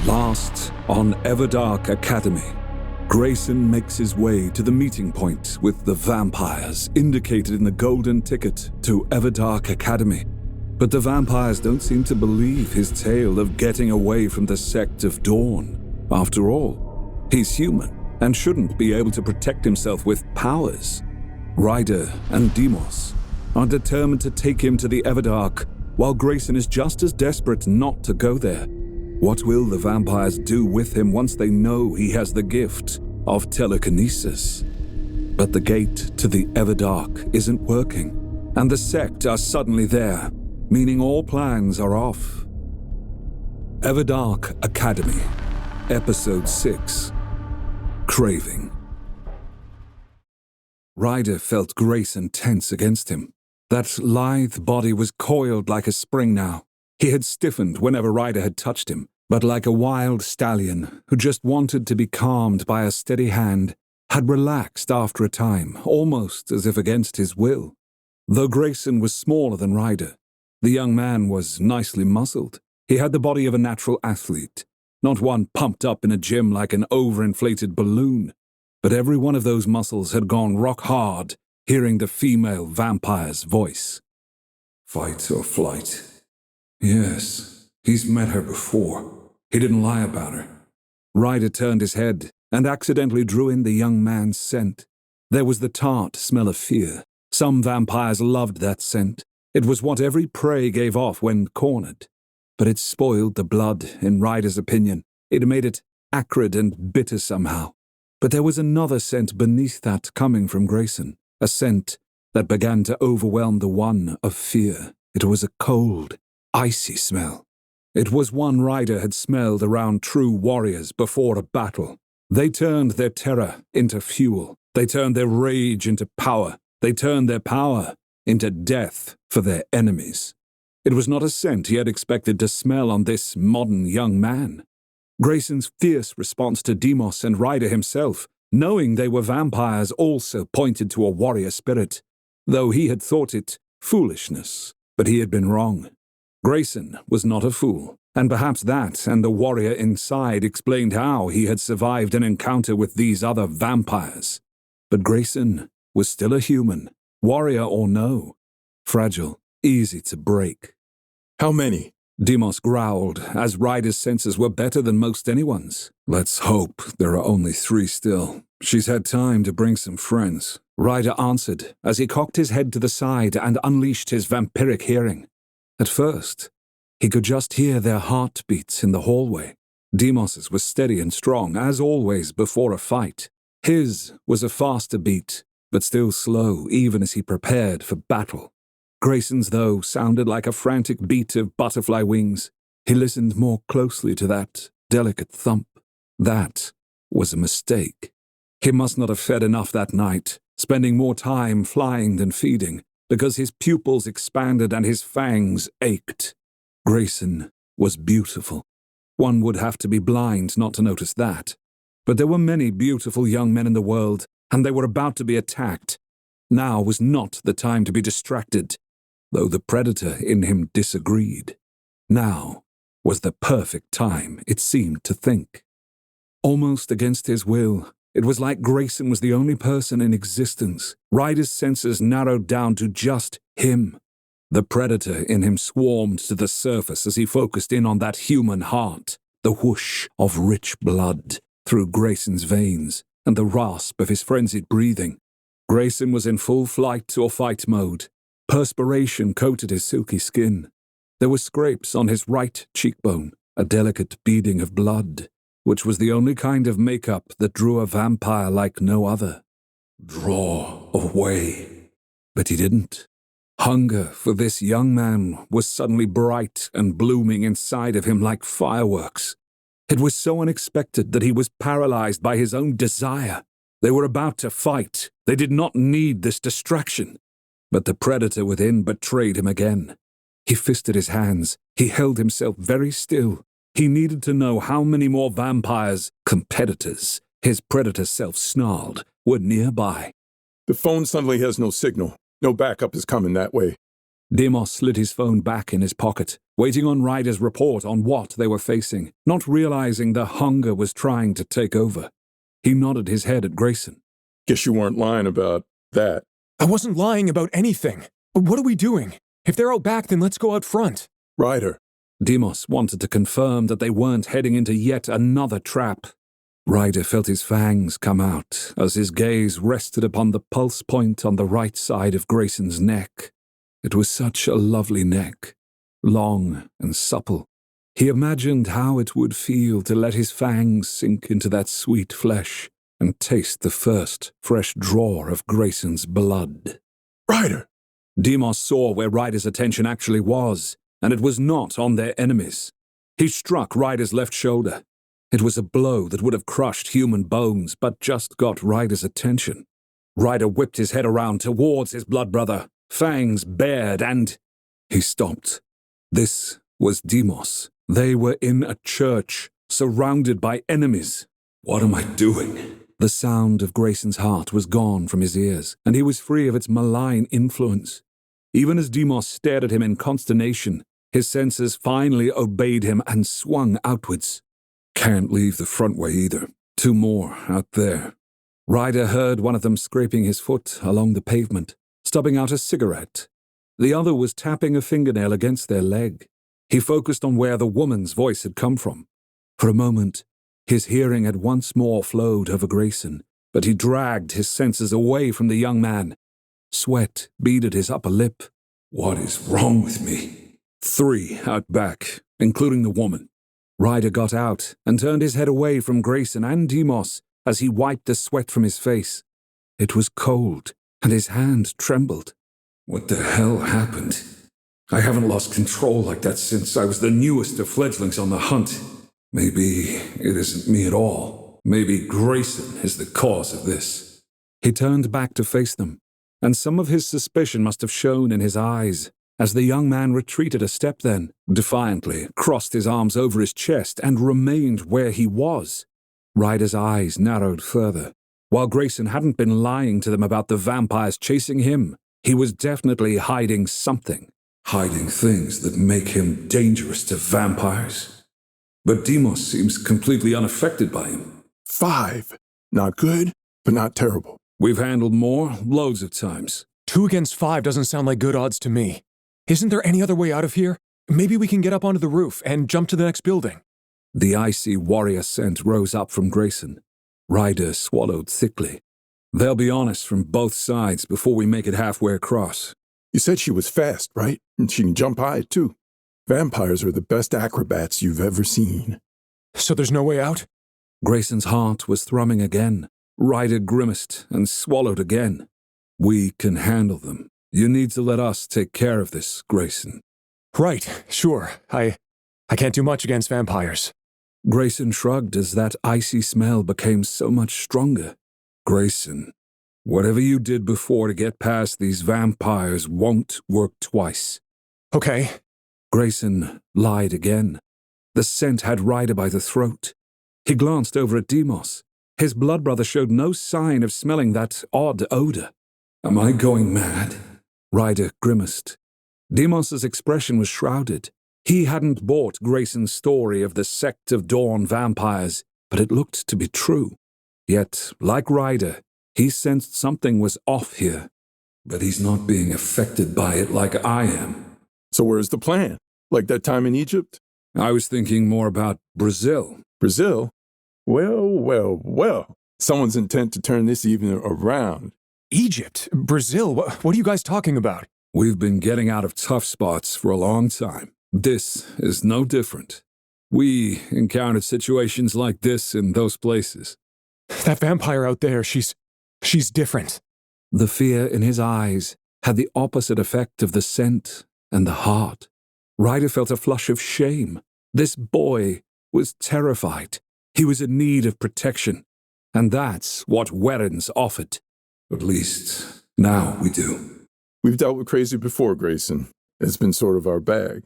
Last on Everdark Academy, Grayson makes his way to the meeting point with the vampires indicated in the golden ticket to Everdark Academy. But the vampires don't seem to believe his tale of getting away from the sect of Dawn. After all, he's human and shouldn't be able to protect himself with powers. Ryder and Deimos are determined to take him to the Everdark, while Grayson is just as desperate not to go there. What will the vampires do with him once they know he has the gift of telekinesis? But the gate to the Everdark isn't working, and the sect are suddenly there, meaning all plans are off. Everdark Academy, Episode 6, Craving. Ryder felt Grayson tense against him. That lithe body was coiled like a spring now. He had stiffened whenever Ryder had touched him, but like a wild stallion who just wanted to be calmed by a steady hand, had relaxed after a time, almost as if against his will. Though Grayson was smaller than Ryder, the young man was nicely muscled. He had the body of a natural athlete, not one pumped up in a gym like an overinflated balloon. But every one of those muscles had gone rock hard, hearing the female vampire's voice. Fight or flight? Yes, he's met her before. He didn't lie about her. Ryder turned his head and accidentally drew in the young man's scent. There was the tart smell of fear. Some vampires loved that scent. It was what every prey gave off when cornered. But it spoiled the blood, in Ryder's opinion. It made it acrid and bitter somehow. But there was another scent beneath that coming from Grayson, a scent that began to overwhelm the one of fear. It was a cold, icy smell. It was one Ryder had smelled around true warriors before a battle. They turned their terror into fuel. They turned their rage into power. They turned their power into death for their enemies. It was not a scent he had expected to smell on this modern young man. Grayson's fierce response to Deimos and Ryder himself, knowing they were vampires, also pointed to a warrior spirit, though he had thought it foolishness, but he had been wrong. Grayson was not a fool, and perhaps that and the warrior inside explained how he had survived an encounter with these other vampires. But Grayson was still a human, warrior or no, fragile, easy to break. How many? Deimos growled, as Ryder's senses were better than most anyone's. Let's hope there are only 3 still. She's had time to bring some friends. Ryder answered, as he cocked his head to the side and unleashed his vampiric hearing. At first, he could just hear their heartbeats in the hallway. Deimos's was steady and strong, as always before a fight. His was a faster beat, but still slow even as he prepared for battle. Grayson's, though, sounded like a frantic beat of butterfly wings. He listened more closely to that delicate thump. That was a mistake. He must not have fed enough that night, spending more time flying than feeding, because his pupils expanded and his fangs ached. Grayson was beautiful. One would have to be blind not to notice that. But there were many beautiful young men in the world, and they were about to be attacked. Now was not the time to be distracted, though the predator in him disagreed. Now was the perfect time, it seemed to think. Almost against his will, it was like Grayson was the only person in existence. Ryder's senses narrowed down to just him. The predator in him swarmed to the surface as he focused in on that human heart, the whoosh of rich blood through Grayson's veins, and the rasp of his frenzied breathing. Grayson was in full flight or fight mode. Perspiration coated his silky skin. There were scrapes on his right cheekbone, a delicate beading of blood, which was the only kind of makeup that drew a vampire like no other. Draw away. But he didn't. Hunger for this young man was suddenly bright and blooming inside of him like fireworks. It was so unexpected that he was paralyzed by his own desire. They were about to fight. They did not need this distraction. But the predator within betrayed him again. He fisted his hands. He held himself very still. He needed to know how many more vampires, competitors, his predator self snarled, were nearby. The phone suddenly has no signal. No backup is coming that way. Demos slid his phone back in his pocket, waiting on Ryder's report on what they were facing, not realizing the hunger was trying to take over. He nodded his head at Grayson. Guess you weren't lying about that. I wasn't lying about anything. But what are we doing? If they're out back, then let's go out front. Ryder. Demos wanted to confirm that they weren't heading into yet another trap. Ryder felt his fangs come out as his gaze rested upon the pulse point on the right side of Grayson's neck. It was such a lovely neck, long and supple. He imagined how it would feel to let his fangs sink into that sweet flesh and taste the first fresh draw of Grayson's blood. Ryder! Demos saw where Ryder's attention actually was, and it was not on their enemies. He struck Ryder's left shoulder. It was a blow that would have crushed human bones, but just got Ryder's attention. Ryder whipped his head around towards his blood brother, fangs bared, and he stopped. This was Demos. They were in a church, surrounded by enemies. What am I doing? The sound of Grayson's heart was gone from his ears, and he was free of its malign influence. Even as Demos stared at him in consternation, his senses finally obeyed him and swung outwards. Can't leave the front way either. 2 more out there. Ryder heard one of them scraping his foot along the pavement, stubbing out a cigarette. The other was tapping a fingernail against their leg. He focused on where the woman's voice had come from. For a moment, his hearing had once more flowed over Grayson, but he dragged his senses away from the young man. Sweat beaded his upper lip. What is wrong with me? 3 out back, including the woman. Ryder got out and turned his head away from Grayson and Demos as he wiped the sweat from his face. It was cold, and his hand trembled. What the hell happened? I haven't lost control like that since I was the newest of fledglings on the hunt. Maybe it isn't me at all. Maybe Grayson is the cause of this. He turned back to face them, and some of his suspicion must have shown in his eyes, as the young man retreated a step then, defiantly, crossed his arms over his chest, and remained where he was. Ryder's eyes narrowed further. While Grayson hadn't been lying to them about the vampires chasing him, he was definitely hiding something. Hiding things that make him dangerous to vampires. But Demos seems completely unaffected by him. 5. Not good, but not terrible. We've handled more, loads of times. 2 against 5 doesn't sound like good odds to me. Isn't there any other way out of here? Maybe we can get up onto the roof and jump to the next building. The icy warrior scent rose up from Grayson. Ryder swallowed thickly. They'll be honest from both sides before we make it halfway across. You said she was fast, right? And she can jump high, too. Vampires are the best acrobats you've ever seen. So there's no way out? Grayson's heart was thrumming again. Ryder grimaced and swallowed again. We can handle them. You need to let us take care of this, Grayson. Right, sure. I can't do much against vampires. Grayson shrugged as that icy smell became so much stronger. Grayson, whatever you did before to get past these vampires won't work twice. Okay. Grayson lied again. The scent had Ryder by the throat. He glanced over at Demos. His blood brother showed no sign of smelling that odd odor. Am I going mad? Ryder grimaced. Demos's expression was shrouded. He hadn't bought Grayson's story of the sect of dawn vampires, but it looked to be true. Yet, like Ryder, he sensed something was off here. But he's not being affected by it like I am. So where's the plan? Like that time in Egypt? I was thinking more about Brazil. Brazil? Well. Someone's intent to turn this evening around. Egypt? Brazil? What are you guys talking about? We've been getting out of tough spots for a long time. This is no different. We encountered situations like this in those places. That vampire out there, she's different. The fear in his eyes had the opposite effect of the scent and the heart. Ryder felt a flush of shame. This boy was terrified. He was in need of protection. And that's what Warren's offered. At least, now we do. We've dealt with crazy before, Grayson. It's been sort of our bag.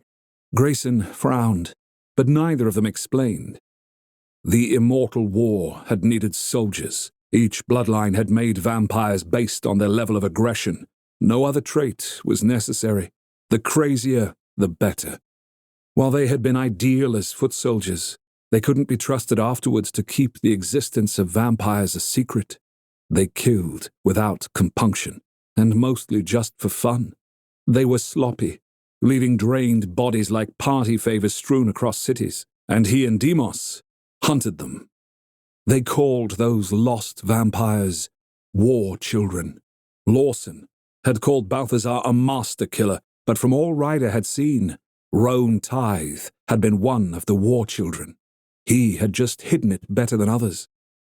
Grayson frowned, but neither of them explained. The immortal war had needed soldiers. Each bloodline had made vampires based on their level of aggression. No other trait was necessary. The crazier, the better. While they had been ideal as foot soldiers, they couldn't be trusted afterwards to keep the existence of vampires a secret. They killed without compunction, and mostly just for fun. They were sloppy, leaving drained bodies like party favors strewn across cities, and he and Demos hunted them. They called those lost vampires war children. Lawson had called Balthazar a master killer, but from all Ryder had seen, Roan Tithe had been one of the war children. He had just hidden it better than others.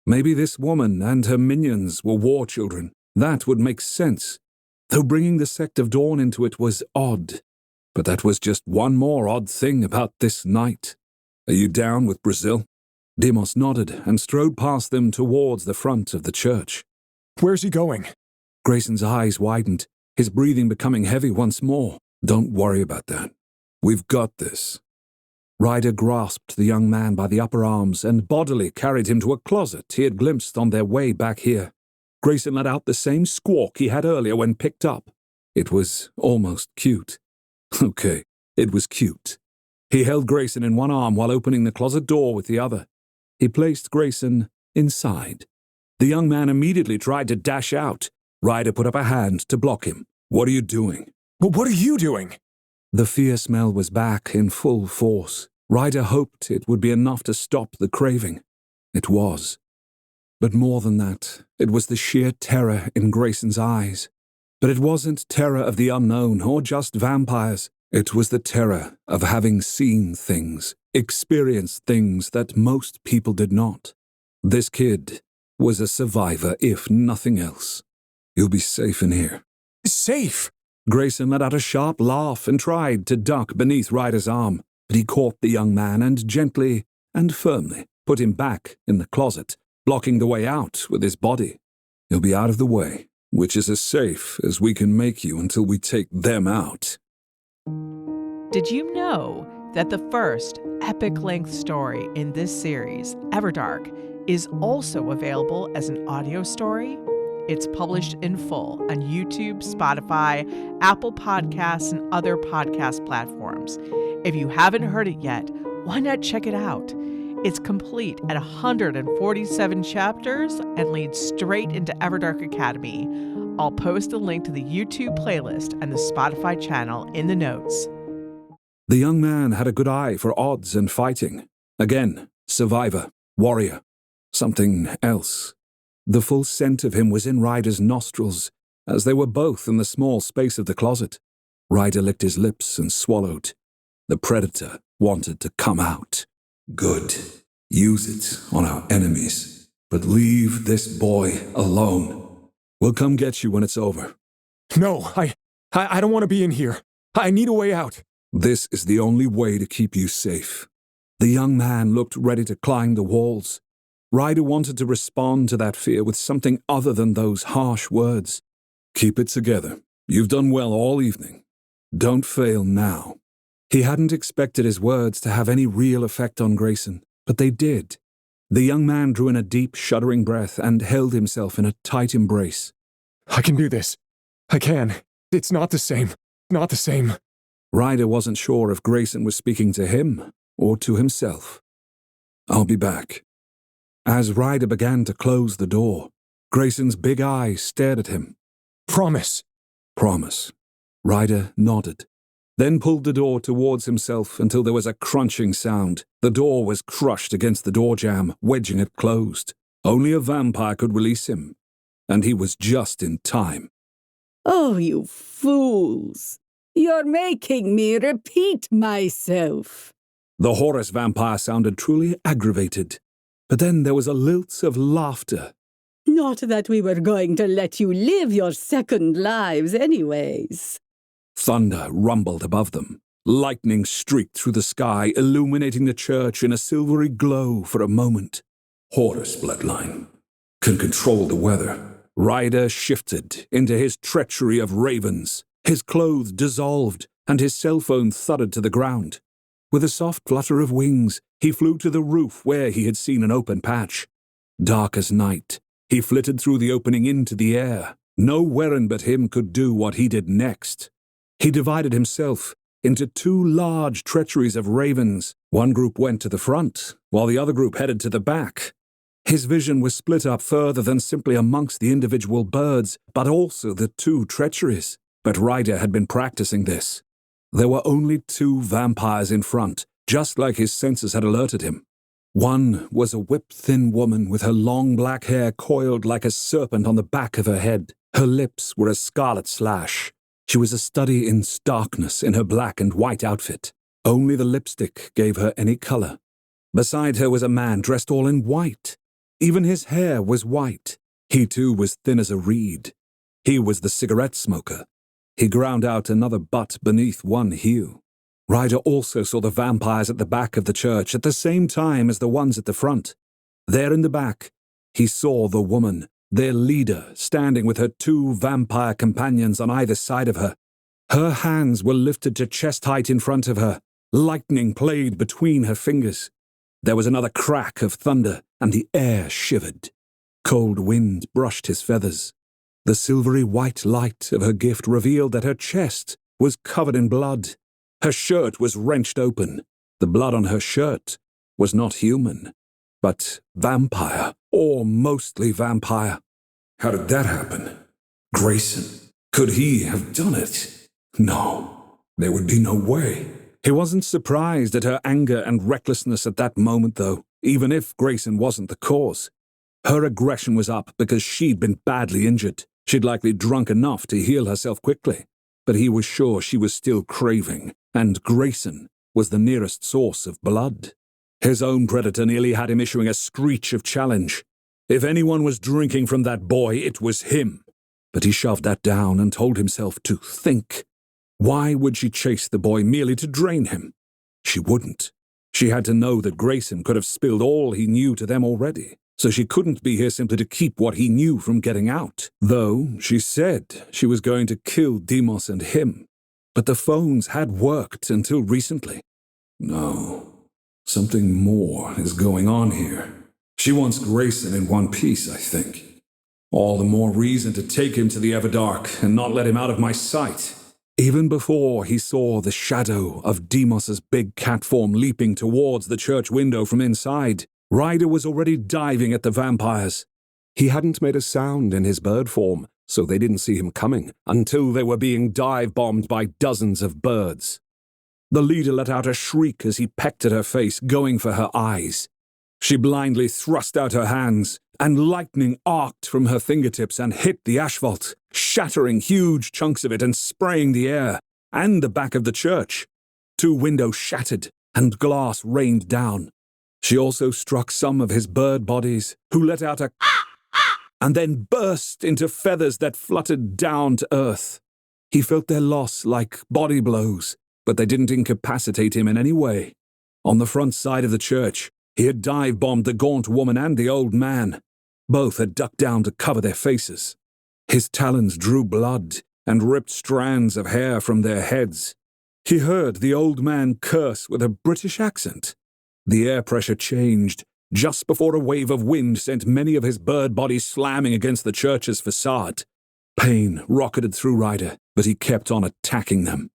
Maybe this woman and her minions were war children. That would make sense, though bringing the Sect of Dawn into it was odd. But that was just one more odd thing about this night. Are you down with Brazil? Demos nodded and strode past them towards the front of the church. Where's he going? Grayson's eyes widened, his breathing becoming heavy once more. Don't worry about that. We've got this. Ryder grasped the young man by the upper arms and bodily carried him to a closet he had glimpsed on their way back here. Grayson let out the same squawk he had earlier when picked up. It was almost cute. Okay, it was cute. He held Grayson in one arm while opening the closet door with the other. He placed Grayson inside. The young man immediately tried to dash out. Ryder put up a hand to block him. What are you doing? But what are you doing? The fear smell was back in full force. Ryder hoped it would be enough to stop the craving. It was. But more than that, it was the sheer terror in Grayson's eyes. But it wasn't terror of the unknown or just vampires. It was the terror of having seen things, experienced things that most people did not. This kid was a survivor, if nothing else. You'll be safe in here. Safe? Grayson let out a sharp laugh and tried to duck beneath Ryder's arm, but he caught the young man and gently and firmly put him back in the closet, blocking the way out with his body. You'll be out of the way, which is as safe as we can make you until we take them out. Did you know that the first epic-length story in this series, Everdark, is also available as an audio story? It's published in full on YouTube, Spotify, Apple Podcasts, and other podcast platforms. If you haven't heard it yet, why not check it out? It's complete at 147 chapters and leads straight into Everdark Academy. I'll post a link to the YouTube playlist and the Spotify channel in the notes. The young man had a good eye for odds and fighting. Again, survivor, warrior, something else. The full scent of him was in Ryder's nostrils, as they were both in the small space of the closet. Ryder licked his lips and swallowed. The predator wanted to come out. Good. Use it on our enemies. But leave this boy alone. We'll come get you when it's over. No, I don't want to be in here. I need a way out. This is the only way to keep you safe. The young man looked ready to climb the walls. Ryder wanted to respond to that fear with something other than those harsh words. Keep it together. You've done well all evening. Don't fail now. He hadn't expected his words to have any real effect on Grayson, but they did. The young man drew in a deep, shuddering breath and held himself in a tight embrace. I can do this. I can. It's not the same. Not the same. Ryder wasn't sure if Grayson was speaking to him or to himself. I'll be back. As Ryder began to close the door, Grayson's big eyes stared at him. Promise. Promise. Ryder nodded, then pulled the door towards himself until there was a crunching sound. The door was crushed against the door jamb, wedging it closed. Only a vampire could release him, and he was just in time. Oh, you fools! You're making me repeat myself. The Horus vampire sounded truly aggravated. But then there was a lilt of laughter. Not that we were going to let you live your second lives anyways. Thunder rumbled above them. Lightning streaked through the sky, illuminating the church in a silvery glow for a moment. Horus bloodline can control the weather. Ryder shifted into his treachery of ravens. His clothes dissolved, and his cell phone thudded to the ground. With a soft flutter of wings, he flew to the roof where he had seen an open patch. Dark as night, he flitted through the opening into the air. No Werin but him could do what he did next. He divided himself into two large treacheries of ravens. One group went to the front, while the other group headed to the back. His vision was split up further than simply amongst the individual birds, but also the two treacheries. But Ryder had been practicing this. There were only two vampires in front, just like his senses had alerted him. One was a whip-thin woman with her long black hair coiled like a serpent on the back of her head. Her lips were a scarlet slash. She was a study in starkness in her black and white outfit. Only the lipstick gave her any color. Beside her was a man dressed all in white. Even his hair was white. He too was thin as a reed. He was the cigarette smoker. He ground out another butt beneath one heel. Ryder also saw the vampires at the back of the church at the same time as the ones at the front. There in the back, he saw the woman, their leader, standing with her two vampire companions on either side of her. Her hands were lifted to chest height in front of her. Lightning played between her fingers. There was another crack of thunder, and the air shivered. Cold wind brushed his feathers. The silvery white light of her gift revealed that her chest was covered in blood. Her shirt was wrenched open. The blood on her shirt was not human, but vampire, or mostly vampire. How did that happen? Grayson, could he have done it? No, there would be no way. He wasn't surprised at her anger and recklessness at that moment, though, even if Grayson wasn't the cause. Her aggression was up because she'd been badly injured. She'd likely drunk enough to heal herself quickly. But he was sure she was still craving, and Grayson was the nearest source of blood. His own predator nearly had him issuing a screech of challenge. If anyone was drinking from that boy, it was him. But he shoved that down and told himself to think. Why would she chase the boy merely to drain him? She wouldn't. She had to know that Grayson could have spilled all he knew to them already, so she couldn't be here simply to keep what he knew from getting out. Though she said she was going to kill Demos and him. But the phones had worked until recently. No, something more is going on here. She wants Grayson in one piece, I think. All the more reason to take him to the Everdark and not let him out of my sight. Even before he saw the shadow of Demos's big cat form leaping towards the church window from inside, Ryder was already diving at the vampires. He hadn't made a sound in his bird form, so they didn't see him coming until they were being dive-bombed by dozens of birds. The leader let out a shriek as he pecked at her face, going for her eyes. She blindly thrust out her hands, and lightning arced from her fingertips and hit the asphalt, shattering huge chunks of it and spraying the air, and the back of the church. Two windows shattered, and glass rained down. She also struck some of his bird bodies, who let out a and then burst into feathers that fluttered down to earth. He felt their loss like body blows, but they didn't incapacitate him in any way. On the front side of the church, he had dive-bombed the gaunt woman and the old man. Both had ducked down to cover their faces. His talons drew blood and ripped strands of hair from their heads. He heard the old man curse with a British accent. The air pressure changed just before a wave of wind sent many of his bird bodies slamming against the church's facade. Pain rocketed through Ryder, but he kept on attacking them.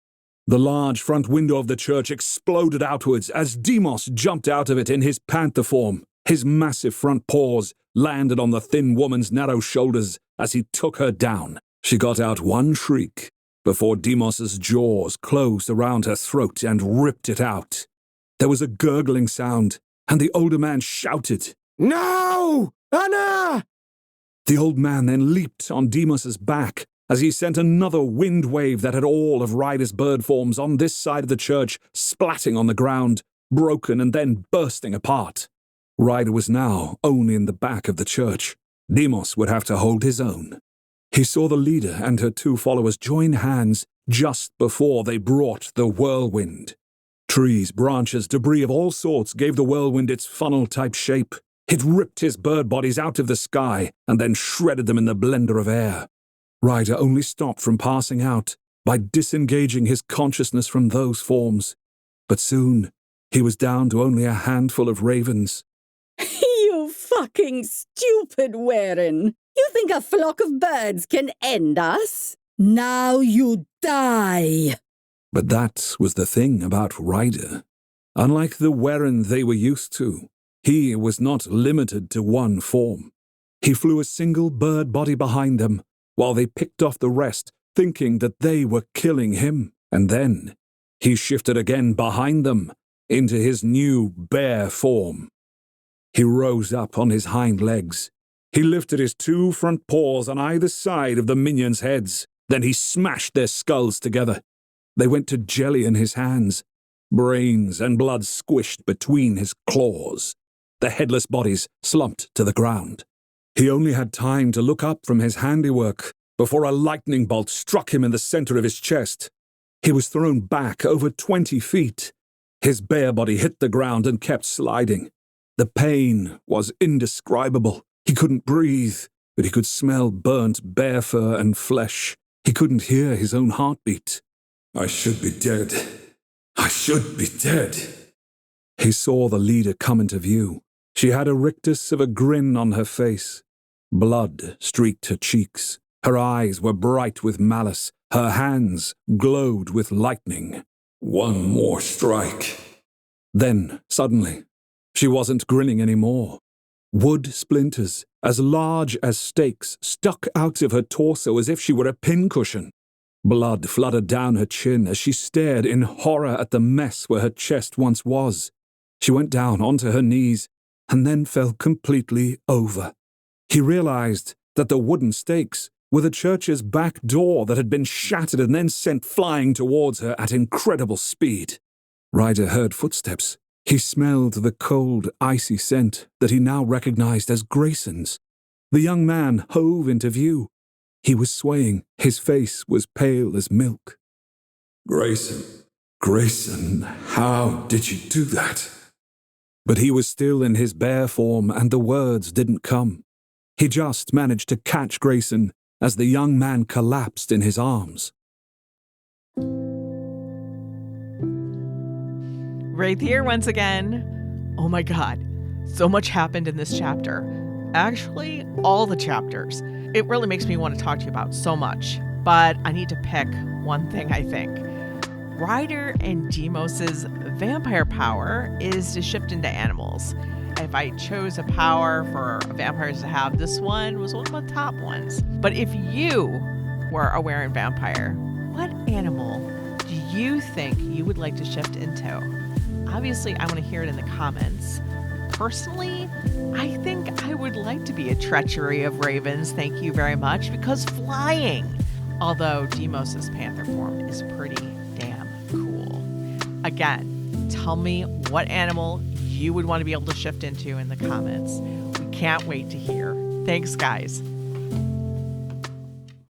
The large front window of the church exploded outwards as Demos jumped out of it in his panther form. His massive front paws landed on the thin woman's narrow shoulders as he took her down. She got out one shriek before Demos's jaws closed around her throat and ripped it out. There was a gurgling sound, and the older man shouted, "No! Anna!" The old man then leaped on Demos's back as he sent another wind wave that had all of Ryder's bird forms on this side of the church splatting on the ground, broken and then bursting apart. Ryder was now only in the back of the church. Demos would have to hold his own. He saw the leader and her two followers join hands just before they brought the whirlwind. Trees, branches, debris of all sorts gave the whirlwind its funnel-type shape. It ripped his bird bodies out of the sky and then shredded them in the blender of air. Ryder only stopped from passing out by disengaging his consciousness from those forms. But soon, he was down to only a handful of ravens. You fucking stupid Warren! You think a flock of birds can end us? Now you die! But that was the thing about Ryder. Unlike the Warren they were used to, he was not limited to one form. He flew a single bird body behind them, while they picked off the rest, thinking that they were killing him. And then he shifted again behind them, into his new bear form. He rose up on his hind legs. He lifted his 2 front paws on either side of the minions' heads. Then he smashed their skulls together. They went to jelly in his hands, brains and blood squished between his claws. The headless bodies slumped to the ground. He only had time to look up from his handiwork before a lightning bolt struck him in the center of his chest. He was thrown back over 20 feet. His bear body hit the ground and kept sliding. The pain was indescribable. He couldn't breathe, but he could smell burnt bear fur and flesh. He couldn't hear his own heartbeat. I should be dead. I should be dead. He saw the leader come into view. She had a rictus of a grin on her face. Blood streaked her cheeks. Her eyes were bright with malice. Her hands glowed with lightning. One more strike. Then, suddenly, she wasn't grinning anymore. Wood splinters, as large as stakes, stuck out of her torso as if she were a pincushion. Blood flooded down her chin as she stared in horror at the mess where her chest once was. She went down onto her knees and then fell completely over. He realized that the wooden stakes were the church's back door that had been shattered and then sent flying towards her at incredible speed. Ryder heard footsteps. He smelled the cold, icy scent that he now recognized as Grayson's. The young man hove into view. He was swaying. His face was pale as milk. Grayson, how did you do that? But he was still in his bear form, and the words didn't come. He just managed to catch Grayson as the young man collapsed in his arms. Right here once again. Oh my God, so much happened in this chapter. Actually, all the chapters. It really makes me want to talk to you about so much, but I need to pick one thing, I think. Ryder and Demos's vampire power is to shift into animals. If I chose a power for vampires to have, this one was one of the top ones. But if you were a Warren vampire, what animal do you think you would like to shift into? Obviously, I want to hear it in the comments. Personally, I think I would like to be a treachery of ravens, thank you very much, because flying. Although Demos's panther form is pretty damn cool. Again, tell me what animal you would want to be able to shift into in the comments. We can't wait to hear. Thanks, guys.